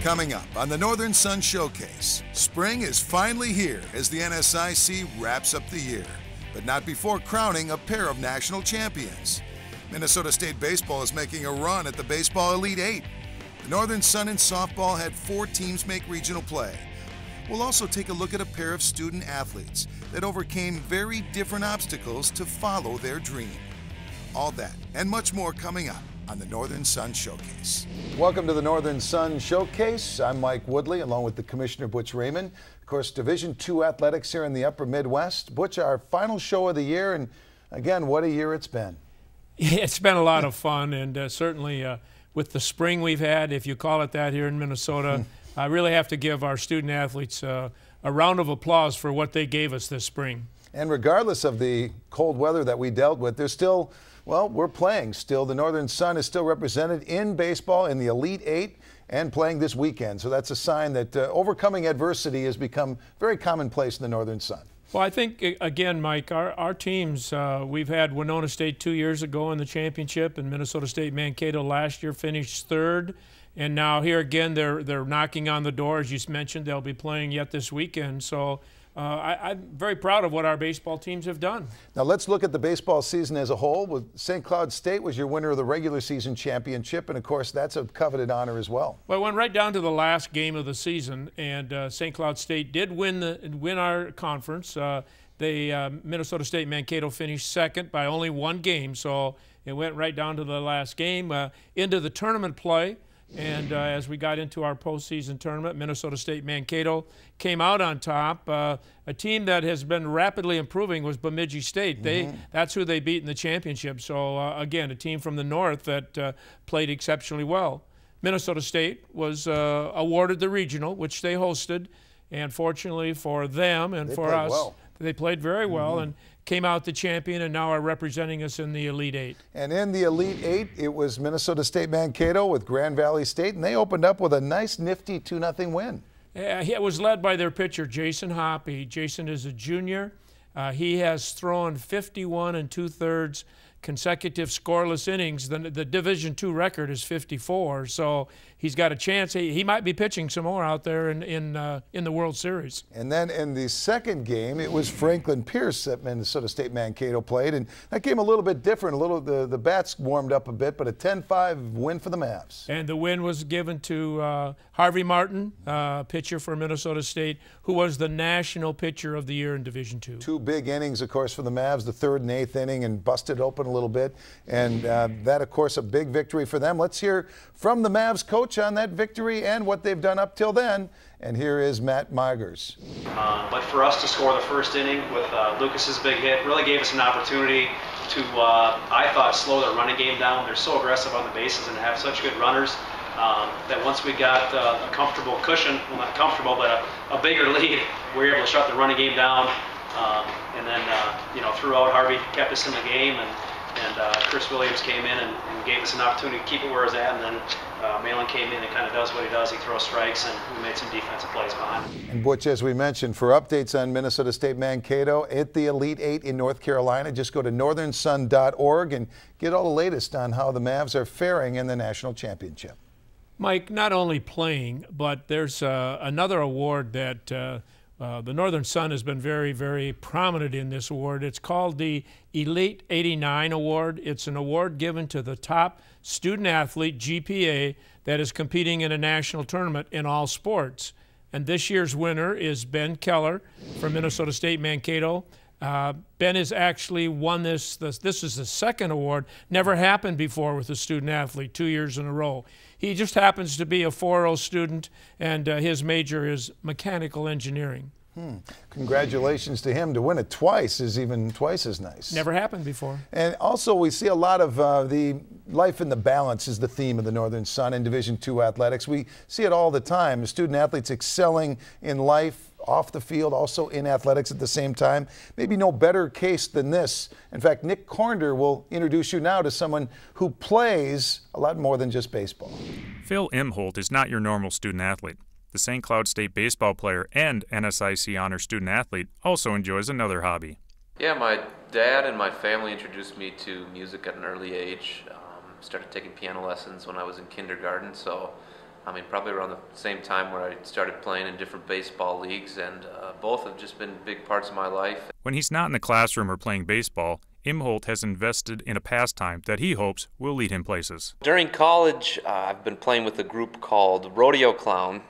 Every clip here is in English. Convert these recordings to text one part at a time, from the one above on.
Coming up on the Northern Sun Showcase, spring is finally here as the NSIC wraps up the year, but not before crowning a pair of national champions. Minnesota State Baseball is making a run at the Baseball Elite Eight. The Northern Sun in softball had 4 teams make regional play. We'll also take a look at a pair of student athletes that overcame very different obstacles to follow their dream. All that and much more coming up on the Northern Sun Showcase. Welcome to the Northern Sun Showcase. I'm Mike Woodley, along with the Commissioner Butch Raymond. Of course, Division II athletics here in the Upper Midwest. Butch, our final show of the year, and again, what a year it's been. It's been a lot of fun, and certainly with the spring we've had, if you call it that, here in Minnesota, I really have to give our student athletes a round of applause for what they gave us this spring. And regardless of the cold weather that we dealt with, there's still, well, we're playing still. The Northern Sun is still represented in baseball in the Elite Eight and playing this weekend. So that's a sign that overcoming adversity has become very commonplace in the Northern Sun. Well, I think, again, Mike, our teams, we've had Winona State 2 years ago in the championship, and Minnesota State Mankato last year finished 3rd. And now here again, they're knocking on the door. As you mentioned, they'll be playing yet this weekend. So I'm very proud of what our baseball teams have done. Now let's look at the baseball season as a whole. With St. Cloud State was your winner of the regular season championship, and of course that's a coveted honor as well. Well, it went right down to the last game of the season, and St. Cloud State did win our conference. Minnesota State Mankato finished 2nd by only 1 game, so it went right down to the last game. Into the tournament play. And as we got into our postseason tournament, Minnesota State Mankato came out on top. A team that has been rapidly improving was Bemidji State. That's who they beat in the championship. So, again, a team from the north that played exceptionally well. Minnesota State was awarded the regional, which they hosted. And fortunately for them and for us, they played very well and came out the champion, and now are representing us in the Elite Eight. And in the Elite Eight, it was Minnesota State Mankato with Grand Valley State, and they opened up with a nice, nifty 2-0 win. Yeah, it was led by their pitcher, Jason Hoppe. Jason is a junior. He has thrown 51 2/3 consecutive scoreless innings. The Division II record is 54, so he's got a chance. He might be pitching some more out there in the World Series. And then in the second game, it was Franklin Pierce that Minnesota State Mankato played, and that game a little bit different. The bats warmed up a bit, but a 10-5 win for the Mavs. And the win was given to Harvey Martin, pitcher for Minnesota State, who was the national pitcher of the year in Division II. 2 big innings, of course, for the Mavs, the 3rd and 8th inning, and busted open a little bit, and that, of course, a big victory for them. Let's hear from the Mavs coach on that victory and what they've done up till then, and here is Matt Migers. But for us to score the first inning with Lucas's big hit really gave us an opportunity to, I thought, slow their running game down. They're so aggressive on the bases and have such good runners that once we got a comfortable cushion, well, not comfortable, but a bigger lead, we were able to shut the running game down. And then, throughout, Harvey kept us in the game, and Chris Williams came in and gave us an opportunity to keep it where it was at, and then Malin came in and kind of does what he does. He throws strikes, and we made some defensive plays behind him. And Butch, as we mentioned, for updates on Minnesota State Mankato at the Elite Eight in North Carolina, just go to northernsun.org and get all the latest on how the Mavs are faring in the national championship. Mike, not only playing, but there's another award that the Northern Sun has been very, very prominent in this award. It's called the Elite 89 Award. It's an award given to the top student athlete, GPA, that is competing in a national tournament in all sports. And this year's winner is Ben Keller from Minnesota State Mankato. Ben has actually won this. This is the 2nd award. Never happened before with a student athlete 2 years in a row. He just happens to be a 4.0 student, and his major is mechanical engineering. Congratulations to him. To win it twice is even twice as nice. Never happened before. And also we see a lot of the life in the balance is the theme of the Northern Sun in Division II athletics. We see it all the time. Student athletes excelling in life, off the field, also in athletics at the same time. Maybe no better case than this. In fact, Nick Cornder will introduce you now to someone who plays a lot more than just baseball. Phil Imholte is not your normal student athlete. The St. Cloud State baseball player and NSIC Honor Student Athlete also enjoys another hobby. Yeah, my dad and my family introduced me to music at an early age. Started taking piano lessons when I was in kindergarten, so probably around the same time where I started playing in different baseball leagues, and both have just been big parts of my life. When he's not in the classroom or playing baseball, Imholte has invested in a pastime that he hopes will lead him places. During college, I've been playing with a group called Rodeo Clown,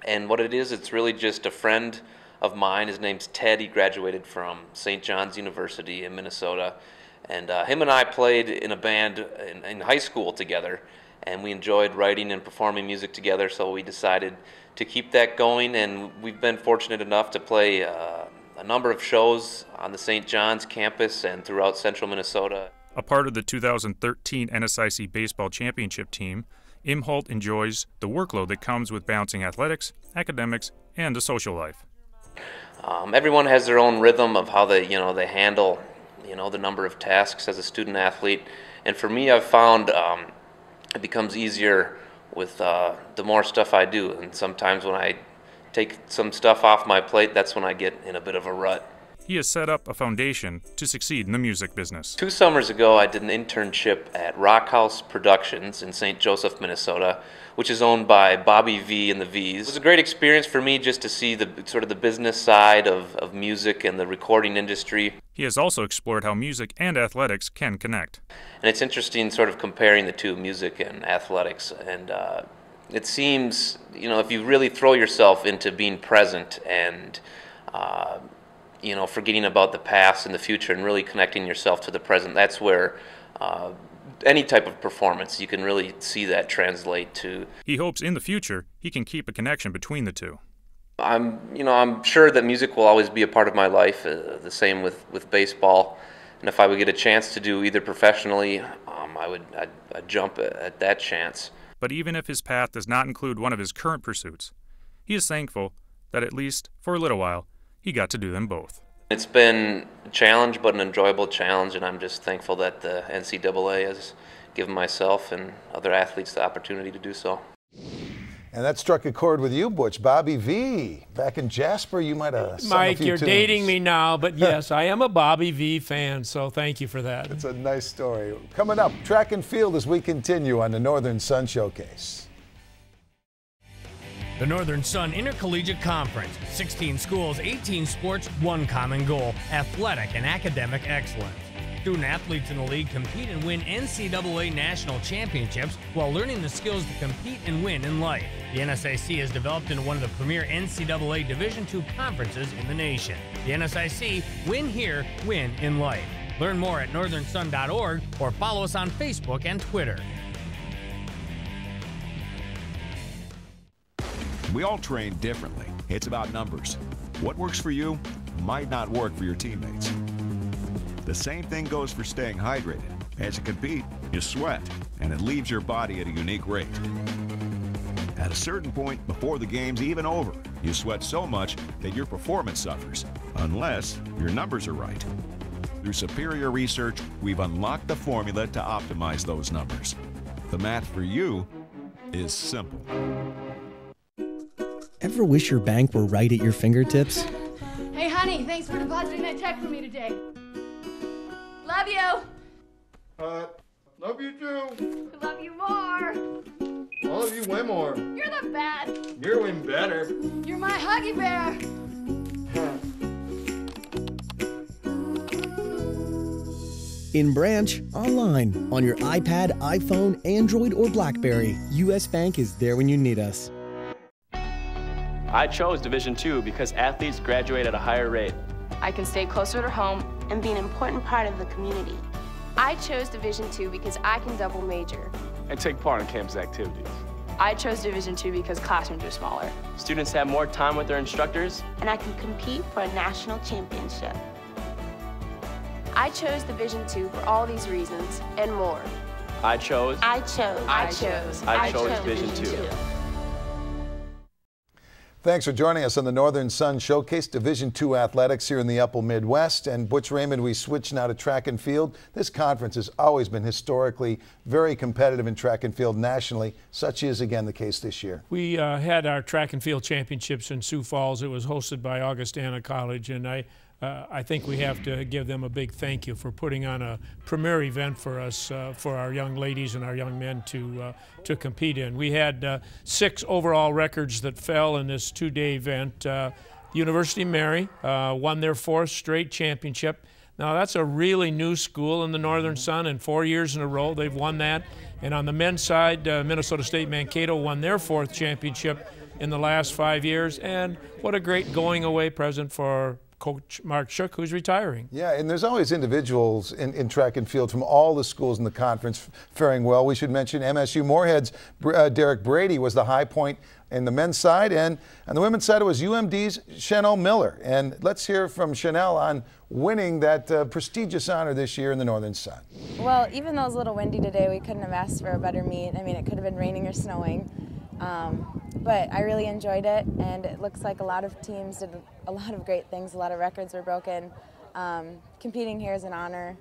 and what it is, it's really just a friend of mine. His name's Ted. He graduated from St. John's University in Minnesota, and him and I played in a band in high school together, and we enjoyed writing and performing music together, so we decided to keep that going, and we've been fortunate enough to play a number of shows on the St. John's campus and throughout central Minnesota. A part of the 2013 NSIC Baseball Championship team, Imholte enjoys the workload that comes with balancing athletics, academics, and a social life. Everyone has their own rhythm of how they handle the number of tasks as a student athlete, and for me, I've found it becomes easier with the more stuff I do, and sometimes when I take some stuff off my plate, that's when I get in a bit of a rut. He has set up a foundation to succeed in the music business. 2 summers ago, I did an internship at Rock House Productions in St. Joseph, Minnesota, which is owned by Bobby V and the V's. It was a great experience for me just to see the sort of the business side of music and the recording industry. He has also explored how music and athletics can connect. And it's interesting sort of comparing the two, music and athletics. And it seems, if you really throw yourself into being present and forgetting about the past and the future and really connecting yourself to the present, that's where any type of performance, you can really see that translate to. He hopes in the future he can keep a connection between the two. I'm sure that music will always be a part of my life, the same with baseball. And if I would get a chance to do either professionally, I'd jump at that chance. But even if his path does not include one of his current pursuits, he is thankful that at least for a little while, he got to do them both. It's been a challenge, but an enjoyable challenge, and I'm just thankful that the NCAA has given myself and other athletes the opportunity to do so. And that struck a chord with you, Butch. Bobby V. Back in Jasper, you might have sung Mike, a few you're tunes. dating me now, but yes, I am a Bobby V fan, so thank you for that. It's a nice story. Coming up, track and field as we continue on the Northern Sun Showcase. The Northern Sun Intercollegiate Conference, 16 schools, 18 sports, one common goal, athletic and academic excellence. Student athletes in the league compete and win NCAA National Championships while learning the skills to compete and win in life. The NSIC has developed into one of the premier NCAA Division II conferences in the nation. The NSIC, win here, win in life. Learn more at northernsun.org or follow us on Facebook and Twitter. We all train differently. It's about numbers. What works for you might not work for your teammates. The same thing goes for staying hydrated. As you compete, you sweat, and it leaves your body at a unique rate. At a certain point before the game's even over, you sweat so much that your performance suffers, unless your numbers are right. Through superior research, we've unlocked the formula to optimize those numbers. The math for you is simple. Ever wish your bank were right at your fingertips? Hey, honey, thanks for depositing that check for me today. Love you. Love you too. Love you more. I love you way more. You're the best. You're way better. You're my huggy bear. In branch, online, on your iPad, iPhone, Android, or BlackBerry, U.S. Bank is there when you need us. I chose Division II because athletes graduate at a higher rate. I can stay closer to home and be an important part of the community. I chose Division II because I can double major and take part in campus activities. I chose Division II because classrooms are smaller. Students have more time with their instructors. And I can compete for a national championship. I chose Division II for all these reasons and more. I chose Division II. Thanks for joining us on the Northern Sun Showcase Division II Athletics here in the Upper Midwest. And Butch Raymond, we switch now to track and field. This conference has always been historically very competitive in track and field nationally. Such is again the case this year. We had our track and field championships in Sioux Falls. It was hosted by Augustana College, and I I think we have to give them a big thank you for putting on a premier event for us, for our young ladies and our young men to compete in. We had 6 overall records that fell in this 2-day event. University of Mary won their 4th straight championship. Now that's a really new school in the Northern Sun, and 4 years in a row they've won that. And on the men's side, Minnesota State Mankato won their 4th championship in the last 5 years. And what a great going away present for Coach Mark Shook, who's retiring. Yeah, and there's always individuals in track and field from all the schools in the conference faring well. We should mention MSU Moorhead's Derek Brady was the high point in the men's side, and on the women's side it was UMD's Chanel Miller. And let's hear from Chanel on winning that prestigious honor this year in the Northern Sun. Well, even though it was a little windy today, we couldn't have asked for a better meet. I mean, it could have been raining or snowing. But I really enjoyed it, and it looks like a lot of teams did a lot of great things. A lot of records were broken. Competing here is an honor.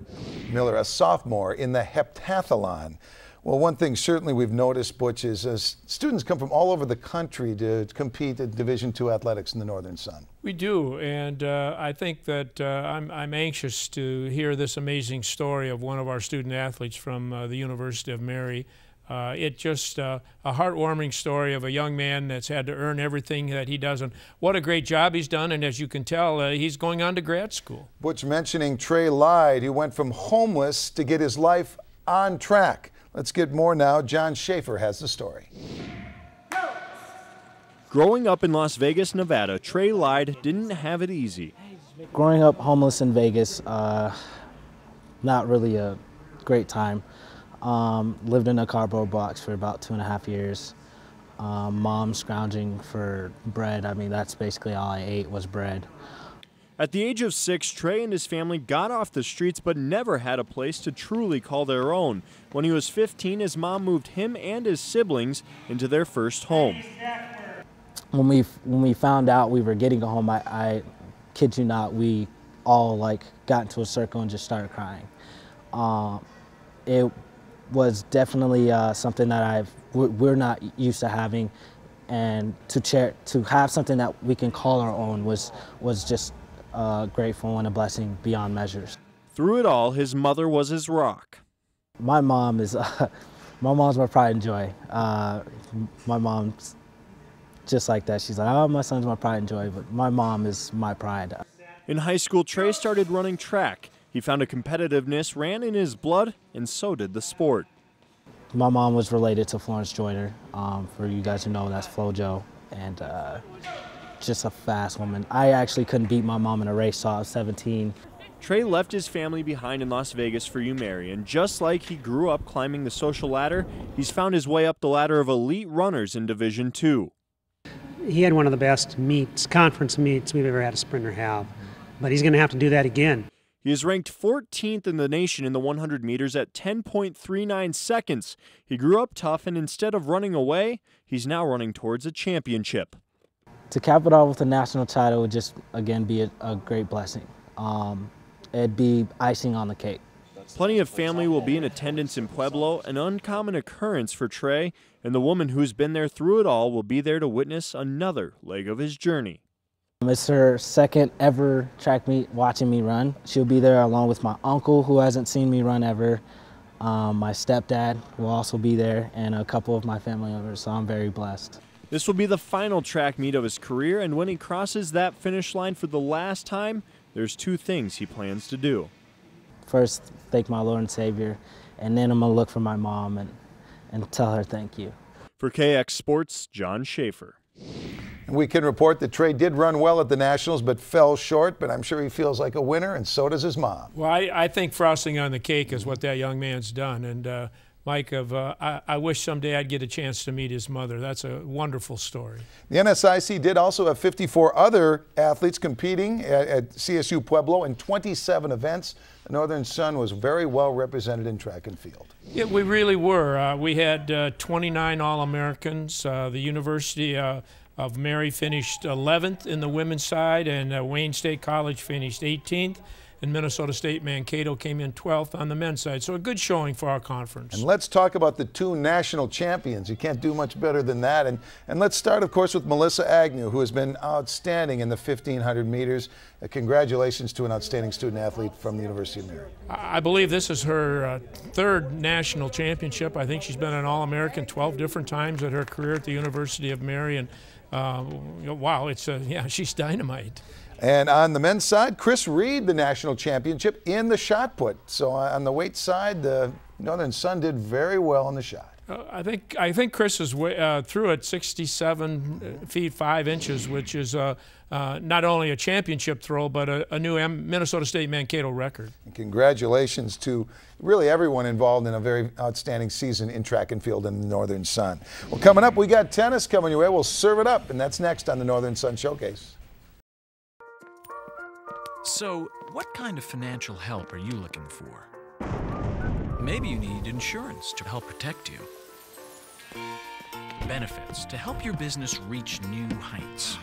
Miller, a sophomore in the heptathlon. Well, one thing certainly we've noticed, Butch, is students come from all over the country to compete at Division II athletics in the Northern Sun. We do, and I think that I'm anxious to hear this amazing story of one of our student athletes from the University of Mary. It's just a heartwarming story of a young man that's had to earn everything that he does, and what a great job he's done, and as you can tell, he's going on to grad school. Butch mentioning Trey Lide, who went from homeless to get his life on track. Let's get more now. John Schaefer has the story. Growing up in Las Vegas, Nevada, Trey Lide didn't have it easy. Growing up homeless in Vegas, not really a great time. Lived in a cardboard box for about 2.5 years. Mom scrounging for bread. I mean, that's basically all I ate was bread. At the age of 6, Trey and his family got off the streets but never had a place to truly call their own. When he was 15, his mom moved him and his siblings into their first home. When we found out we were getting a home, I kid you not, we all got into a circle and just started crying. It was definitely something that we're not used to having, and to have something that we can call our own was just grateful and a blessing beyond measures. Through it all, his mother was his rock. My mom is my mom's my pride and joy. My mom's just like that. She's like, oh, my son's my pride and joy, but my mom is my pride. In high school, Trey started running track. He found a competitiveness ran in his blood, and so did the sport. My mom was related to Florence Joyner. For you guys who know, that's FloJo, and just a fast woman. I actually couldn't beat my mom in a race, so I was 17. Trey left his family behind in Las Vegas for UMary, and just like he grew up climbing the social ladder, he's found his way up the ladder of elite runners in Division II. He had one of the best meets, conference meets we've ever had a sprinter have, but he's going to have to do that again. He is ranked 14th in the nation in the 100 meters at 10.39 seconds. He grew up tough, and instead of running away, he's now running towards a championship. To cap it off with a national title would just, again, be a great blessing. It'd be icing on the cake. Plenty of family will be in attendance in Pueblo, an uncommon occurrence for Trey, and the woman who's been there through it all will be there to witness another leg of his journey. It's her second ever track meet watching me run. She'll be there along with my uncle, who hasn't seen me run ever. My stepdad will also be there, and a couple of my family members, so I'm very blessed. This will be the final track meet of his career, and when he crosses that finish line for the last time, there's 2 things he plans to do. First, thank my Lord and Savior, and then I'm going to look for my mom and tell her thank you. For KX Sports, John Schaefer. And we can report that Trey did run well at the Nationals but fell short, but I'm sure he feels like a winner, and so does his mom. Well, I think frosting on the cake is what that young man's done. And Mike, I wish someday I'd get a chance to meet his mother. That's a wonderful story. The NSIC did also have 54 other athletes competing at CSU Pueblo in 27 events. The Northern Sun was very well represented in track and field. Yeah, we really were. We had 29 All-Americans. The University of Mary finished 11th in the women's side, and Wayne State College finished 18th. and Minnesota State Mankato came in 12th on the men's side. So a good showing for our conference. And let's talk about the two national champions. You can't do much better than that. And let's start, of course, with Melissa Agnew, who has been outstanding in the 1,500 meters. Congratulations to an outstanding student athlete from the University of Mary. I believe this is her third national championship. I think she's been an All-American 12 different times at her career at the University of Mary. And wow, yeah, she's dynamite. And on the men's side, Chris Reed, the national championship in the shot put. So on the weight side, the Northern Sun did very well in the shot. I think Chris is through at 67 feet 5 inches, which is not only a championship throw, but a new Minnesota State Mankato record. And congratulations to really everyone involved in a very outstanding season in track and field in the Northern Sun. Well, coming up, we got tennis coming your way. We'll serve it up, and that's next on the Northern Sun Showcase. So, what kind of financial help are you looking for? Maybe you need insurance to help protect you. Benefits to help your business reach new heights.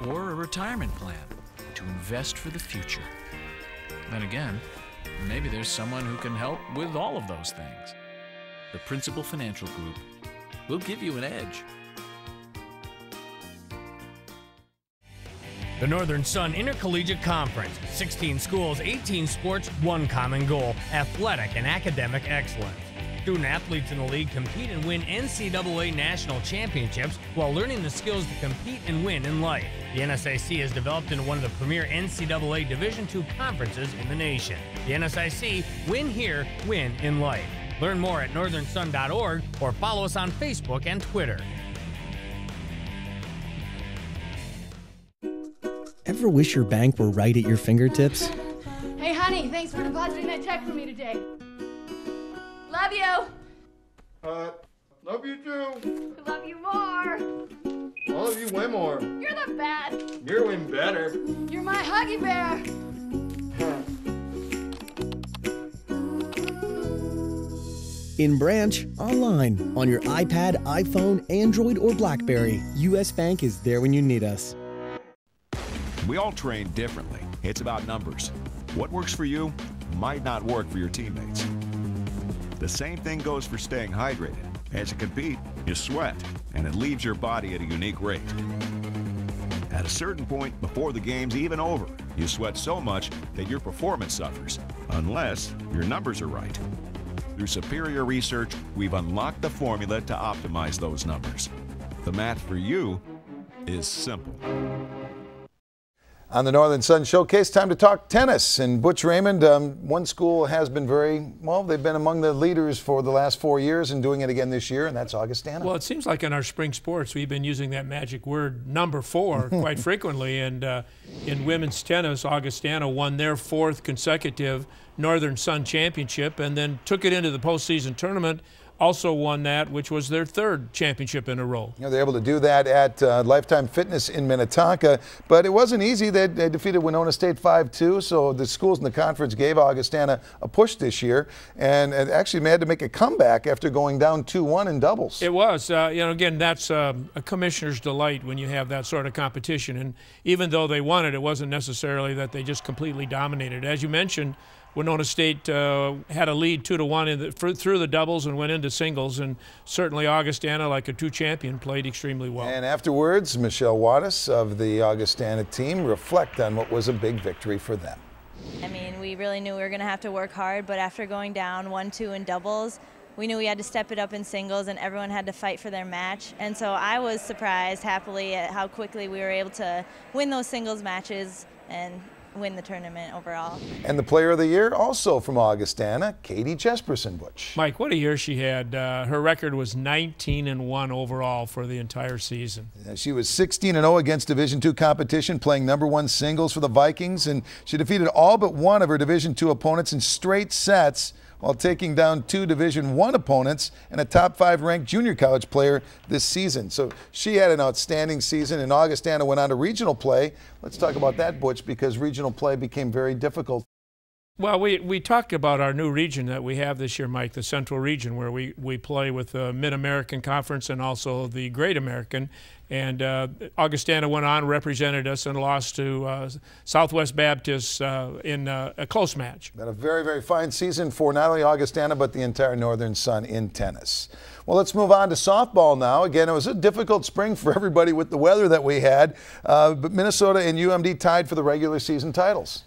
Or a retirement plan to invest for the future. Then again, maybe there's someone who can help with all of those things. The Principal Financial Group will give you an edge. The Northern Sun Intercollegiate Conference, 16 schools, 18 sports, one common goal, athletic and academic excellence. Student athletes in the league compete and win NCAA National Championships while learning the skills to compete and win in life. The NSIC has developed into one of the premier NCAA Division II conferences in the nation. The NSIC, win here, win in life. Learn more at northernsun.org or follow us on Facebook and Twitter. Ever wish your bank were right at your fingertips? Hey, honey, thanks for depositing that check for me today. Love you. Love you too. Love you more. I love you way more. You're the best. You're way better. You're my huggy bear. In branch, online, on your iPad, iPhone, Android, or BlackBerry, U.S. Bank is there when you need us. We all train differently. It's about numbers. What works for you might not work for your teammates. The same thing goes for staying hydrated. As you compete, you sweat, and it leaves your body at a unique rate. At a certain point before the game's even over, you sweat so much that your performance suffers, unless your numbers are right. Through superior research, we've unlocked the formula to optimize those numbers. The math for you is simple. On the Northern Sun Showcase, time to talk tennis. And Butch Raymond, one school has been they've been among the leaders for the last 4 years and doing it again this year, and that's Augustana. Well, it seems like in our spring sports, we've been using that magic word, number 4, quite frequently. And in women's tennis, Augustana won their 4th consecutive Northern Sun Championship and then took it into the postseason tournament. Also won that, which was their 3rd championship in a row. You know, they're able to do that at Lifetime Fitness in Minnetonka, but it wasn't easy. They defeated Winona State 5-2, so the schools in the conference gave Augustana a push this year, and actually had to make a comeback after going down 2-1 in doubles. It was. Again, that's a commissioner's delight when you have that sort of competition, and even though they won it, it wasn't necessarily that they just completely dominated. As you mentioned, Winona State had a lead 2-1 through the doubles and went into singles, and certainly Augustana, like a true champion, played extremely well. And afterwards, Michelle Wattis of the Augustana team reflect on what was a big victory for them. I mean, we really knew we were going to have to work hard, but after going down 1-2 in doubles, we knew we had to step it up in singles, and everyone had to fight for their match. And so I was surprised happily at how quickly we were able to win those singles matches and win the tournament overall. And the player of the year also from Augustana, Katie Jesperson. Butch. Mike, what a year she had. Her record was 19-1 overall for the entire season. She was 16-0 against Division II competition, playing #1 singles for the Vikings, and she defeated all but one of her Division II opponents in straight sets, while taking down 2 Division I opponents and a top 5 ranked junior college player this season. So she had an outstanding season, and Augustana went on to regional play. Let's talk about that, Butch, because regional play became very difficult. Well, we talked about our new region that we have this year, Mike, the Central Region, where we play with the Mid-American Conference and also the Great American. And Augustana went on, represented us, and lost to Southwest Baptist in a close match. Been a very, very fine season for not only Augustana, but the entire Northern Sun in tennis. Well, let's move on to softball now. Again, it was a difficult spring for everybody with the weather that we had, but Minnesota and UMD tied for the regular season titles.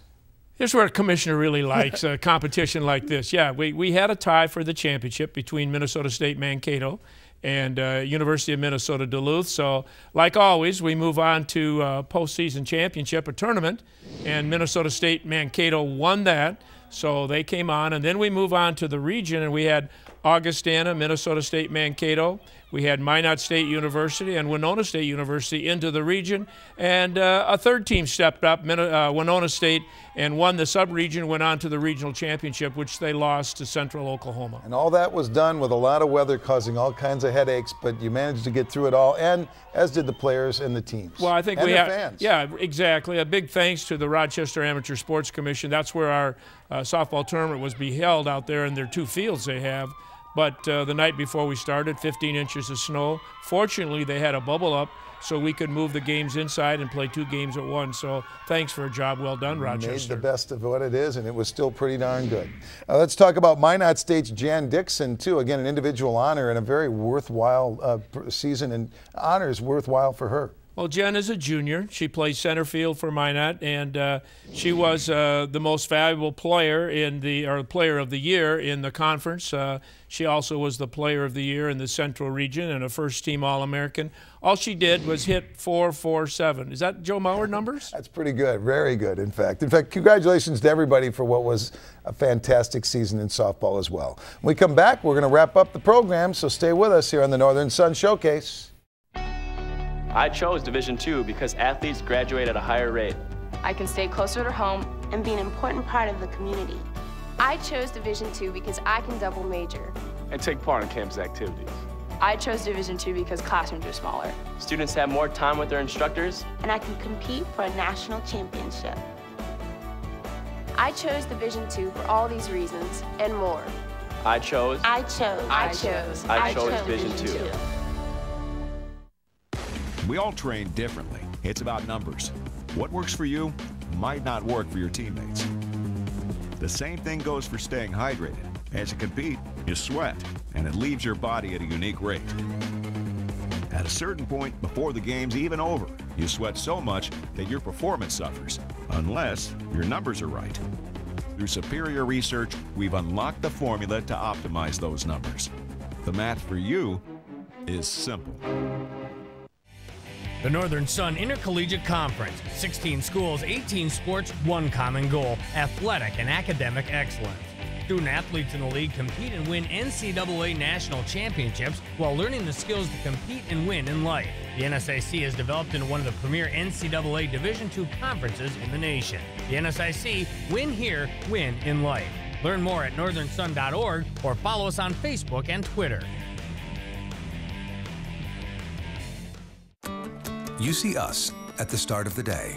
Here's where a commissioner really likes a competition like this. Yeah, we had a tie for the championship between Minnesota State Mankato and University of Minnesota Duluth. So, like always, we move on to postseason championship, a tournament, and Minnesota State Mankato won that. So they came on, and then we move on to the region, and we had Augustana, Minnesota State Mankato. We had Minot State University and Winona State University into the region, and a third team stepped up, Winona State, and won the sub-region, went on to the regional championship, which they lost to Central Oklahoma. And all that was done with a lot of weather causing all kinds of headaches, but you managed to get through it all, and as did the players and the teams. Well, I think and we the have fans. Yeah, exactly. A big thanks to the Rochester Amateur Sports Commission. That's where our softball tournament was be held out there in their two fields they have. But the night before we started, 15 inches of snow. Fortunately, they had a bubble up so we could move the games inside and play 2 games at once. So thanks for a job well done, Rochester. Made the best of what it is, and it was still pretty darn good. Let's talk about Minot State's Jan Dixon, too. Again, an individual honor and a very worthwhile season, and honors worthwhile for her. Well, Jen is a junior. She plays center field for Minot, and she was the most valuable player or player of the year in the conference. She also was the player of the year in the Central Region and a first-team All-American. All she did was hit .447. Is that Joe Mauer numbers? That's pretty good, very good, in fact. In fact, congratulations to everybody for what was a fantastic season in softball as well. When we come back, we're going to wrap up the program, so stay with us here on the Northern Sun Showcase. I chose Division II because athletes graduate at a higher rate. I can stay closer to home and be an important part of the community. I chose Division II because I can double major And take part in campus activities. I chose Division II because classrooms are smaller. Students have more time with their instructors. And I can compete for a national championship. I chose Division II for all these reasons and more. I chose Division II. We all train differently. It's about numbers. What works for you might not work for your teammates. The same thing goes for staying hydrated. As you compete, you sweat, and it leaves your body at a unique rate. At a certain point before the game's even over, you sweat so much that your performance suffers, unless your numbers are right. Through superior research, we've unlocked the formula to optimize those numbers. The math for you is simple. The Northern Sun Intercollegiate Conference, 16 schools, 18 sports, one common goal, athletic and academic excellence. Student athletes in the league compete and win NCAA National Championships while learning the skills to compete and win in life. The NSIC has developed into one of the premier NCAA Division II conferences in the nation. The NSIC, win here, win in life. Learn more at northernsun.org or follow us on Facebook and Twitter. You see us at the start of the day.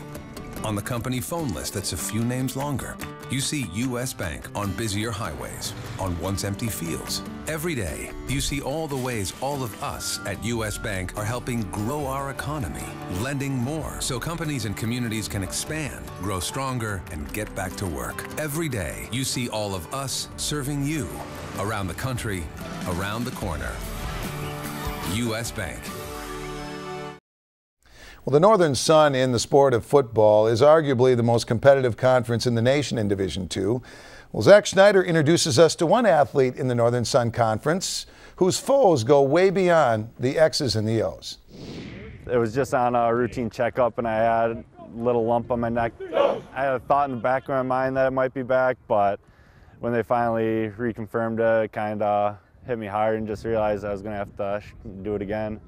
On the company phone list that's a few names longer. You see U.S. Bank on busier highways, on once empty fields. Every day, you see all the ways all of us at U.S. Bank are helping grow our economy, lending more so companies and communities can expand, grow stronger, and get back to work. Every day, you see all of us serving you, around the country, around the corner. U.S. Bank. Well, the Northern Sun in the sport of football is arguably the most competitive conference in the nation in Division II. Well, Zach Schneider introduces us to one athlete in the Northern Sun Conference whose foes go way beyond the X's and the O's. It was just on a routine checkup, and I had a little lump on my neck. I had a thought in the back of my mind that it might be back, but when they finally reconfirmed it, it kind of hit me hard and just realized I was going to have to do it again.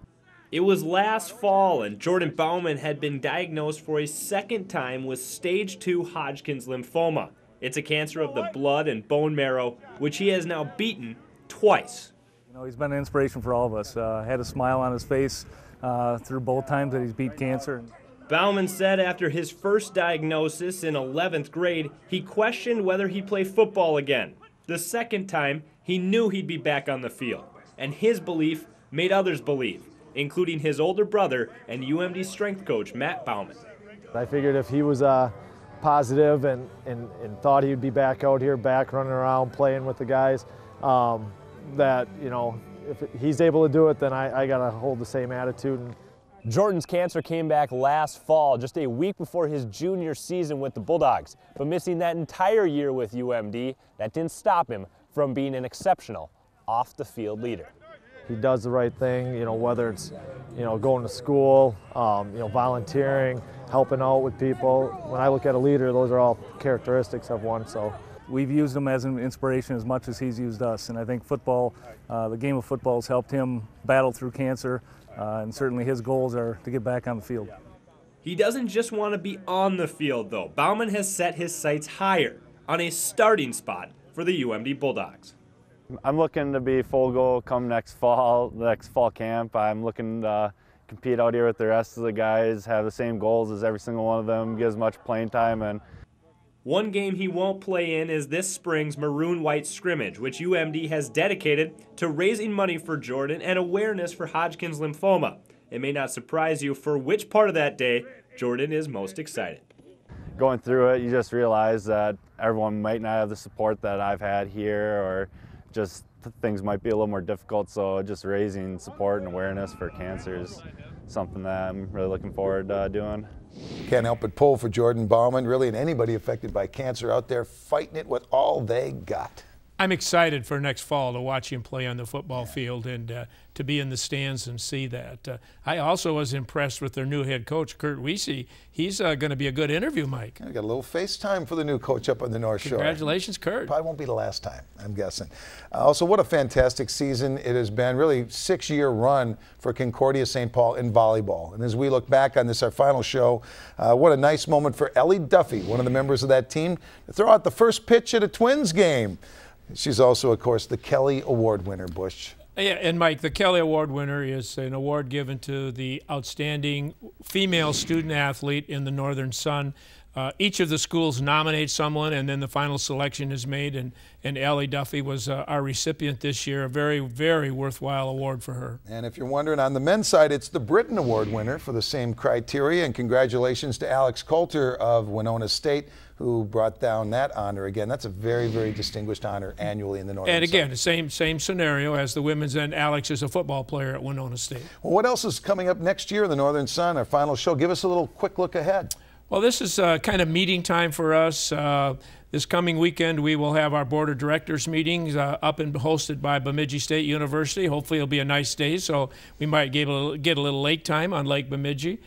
It was last fall, and Jordan Bauman had been diagnosed for a second time with stage 2 Hodgkin's lymphoma. It's a cancer of the blood and bone marrow, which he has now beaten twice. You know, he's been an inspiration for all of us. Had a smile on his face through both times that he's beat cancer. Bauman said after his first diagnosis in 11th grade, he questioned whether he'd play football again. The second time, he knew he'd be back on the field, and his belief made others believe, including his older brother and UMD strength coach Matt Bauman. I figured if he was positive and thought he'd be back out here, back running around, playing with the guys, that, you know, if he's able to do it, then I got to hold the same attitude. Jordan's cancer came back last fall, just a week before his junior season with the Bulldogs. But missing that entire year with UMD, that didn't stop him from being an exceptional off-the-field leader. He does the right thing, you know, whether it's, you know, going to school, you know, volunteering, helping out with people. When I look at a leader, those are all characteristics of one. So we've used him as an inspiration as much as he's used us, and I think football, the game of football has helped him battle through cancer, and certainly his goals are to get back on the field. He doesn't just want to be on the field, though. Bauman has set his sights higher, on a starting spot for the UMD Bulldogs. I'm looking to be full go come next fall camp. I'm looking to compete out here with the rest of the guys, have the same goals as every single one of them, get as much playing time. And one game he won't play in is this spring's Maroon-White scrimmage, which UMD has dedicated to raising money for Jordan and awareness for Hodgkin's lymphoma. It may not surprise you for which part of that day Jordan is most excited. Going through it, you just realize that everyone might not have the support that I've had here, or just things might be a little more difficult, so just raising support and awareness for cancer is something that I'm really looking forward to doing. Can't help but pull for Jordan Bauman, really, and anybody affected by cancer out there fighting it with all they got. I'm excited for next fall to watch him play on the football field and to be in the stands and see that. I also was impressed with their new head coach, Kurt Wiese. He's going to be a good interview, Mike. I got a little FaceTime for the new coach up on the North Shore. Congratulations, Kurt. Probably won't be the last time, I'm guessing. Also, what a fantastic season it has been. Really, 6-year run for Concordia St. Paul in volleyball. And as we look back on this, our final show, what a nice moment for Ellie Duffy, one of the members of that team, to throw out the first pitch at a Twins game. She's also, of course, the Kelly Award winner, Bush. Yeah, and Mike, the Kelly Award winner is an award given to the outstanding female student athlete in the Northern Sun. Each of the schools nominates someone, and then the final selection is made, and Ellie Duffy was our recipient this year. A very, very worthwhile award for her. And if you're wondering, on the men's side, it's the Britton Award winner for the same criteria, and congratulations to Alex Coulter of Winona State, who brought down that honor again. That's a very, very distinguished honor annually in the Northern And again, Sun. the same scenario as the women's, and Alex is a football player at Winona State. Well, what else is coming up next year in the Northern Sun, our final show? Give us a little quick look ahead. Well, this is kind of meeting time for us. This coming weekend, we will have our board of directors meetings up and hosted by Bemidji State University. Hopefully, it'll be a nice day, so we might get a little lake time on Lake Bemidji.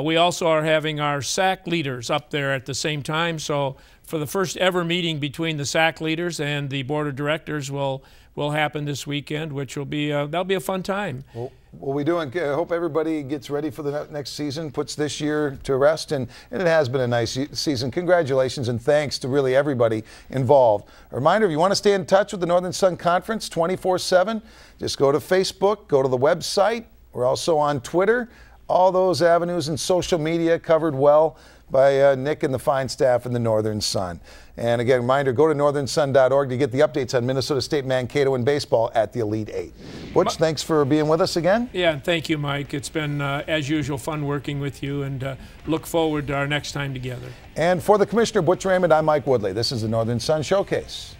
We also are having our SAC leaders up there at the same time. So for the first ever meeting between the SAC leaders and the board of directors will happen this weekend, which will be that'll be a fun time. Well, what we doing? I hope everybody gets ready for the next season, puts this year to rest, and it has been a nice season. Congratulations and thanks to really everybody involved. A reminder, if you want to stay in touch with the Northern Sun Conference 24/7, just go to Facebook, go to the website. We're also on Twitter. All those avenues and social media covered well by Nick and the fine staff in the Northern Sun. And again, reminder, go to northernsun.org to get the updates on Minnesota State Mankato and baseball at the Elite Eight. Butch, thanks for being with us again. Yeah, and thank you, Mike. It's been, as usual, fun working with you, and look forward to our next time together. And for the Commissioner, Butch Raymond, I'm Mike Woodley. This is the Northern Sun Showcase.